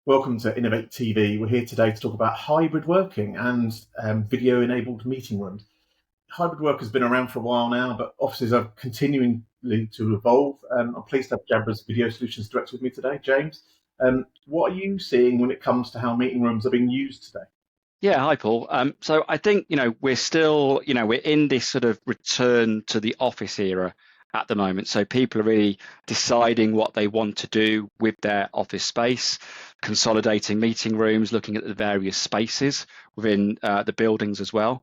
Welcome to Inavate TV. We're here today to talk about hybrid working and video-enabled meeting rooms. Hybrid work has been around for a while now, but offices are continuing to evolve. I'm pleased to have Jabra's Video Solutions Director with me today, James. What are you seeing when it comes to how meeting rooms are being used today? Yeah, hi Paul. So I think we're still we're in this sort of return to the office era at the moment. So people are really deciding what they want to do with their office space, consolidating meeting rooms, looking at the various spaces within the buildings as well.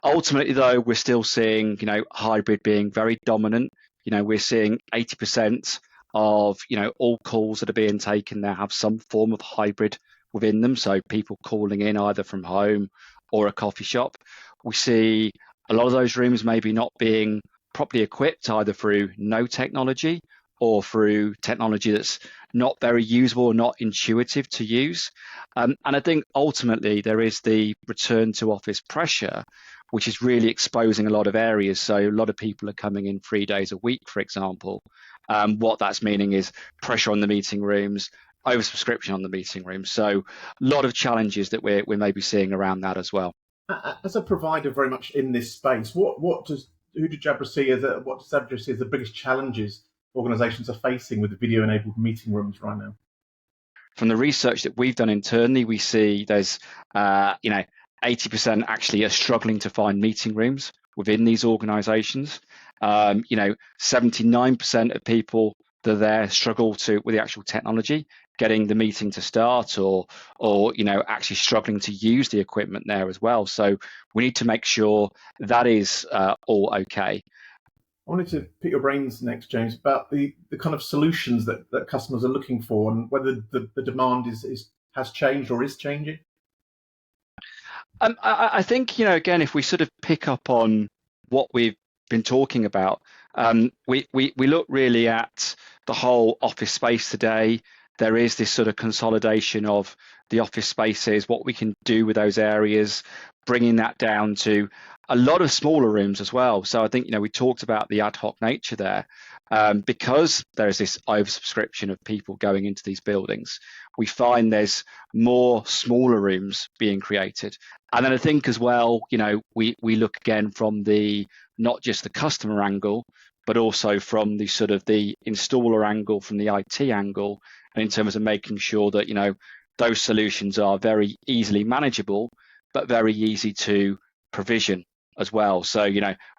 Ultimately, though, we're still seeing hybrid being very dominant. We're seeing 80% of all calls that are being taken now have some form of hybrid within them. So people calling in either from home or a coffee shop. We see a lot of those rooms maybe not being properly equipped either through no technology or through technology that's not very usable or not intuitive to use. And I think ultimately there is the return to office pressure, which is really exposing a lot of areas. So a lot of people are coming in 3 days a week, for example. What that's meaning is pressure on the meeting rooms, oversubscription on the meeting rooms. So a lot of challenges that we're maybe seeing around that as well. As a provider very much in this space, what does Jabra see as the biggest challenges organisations are facing with the video-enabled meeting rooms right now? From the research that we've done internally, we see there's 80% actually are struggling to find meeting rooms within these organisations. 79% of people that are there struggle with the actual technology, getting the meeting to start, or actually struggling to use the equipment there as well. So we need to make sure that is all okay. I wanted to pick your brains next, James, about the kind of solutions that customers are looking for and whether the demand has changed or is changing. I think, again, if we sort of pick up on what we've been talking about, we look really at the whole office space today. There is this sort of consolidation of the office spaces, what we can do with those areas, bringing that down to a lot of smaller rooms as well. So I think, we talked about the ad hoc nature there. Because there's this oversubscription of people going into these buildings, we find there's more smaller rooms being created. And then I think as well, we look again from not just the customer angle, but also from the sort of the installer angle, from the IT angle, and in terms of making sure that, those solutions are very easily manageable, but very easy to provision as well. So,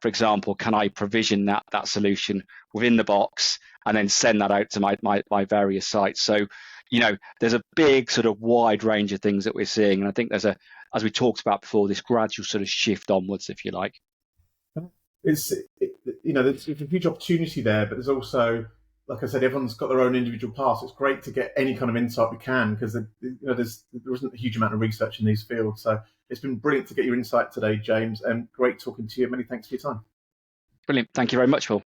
for example, can I provision that solution within the box and then send that out to my various sites? So, there's a big sort of wide range of things that we're seeing. And I think there's as we talked about before, this gradual sort of shift onwards, if you like. There's a huge opportunity there, but there's also, like I said, everyone's got their own individual paths. It's great to get any kind of insight we can because there isn't a huge amount of research in these fields. So it's been brilliant to get your insight today, James, and great talking to you. Many thanks for your time. Brilliant. Thank you very much, Paul.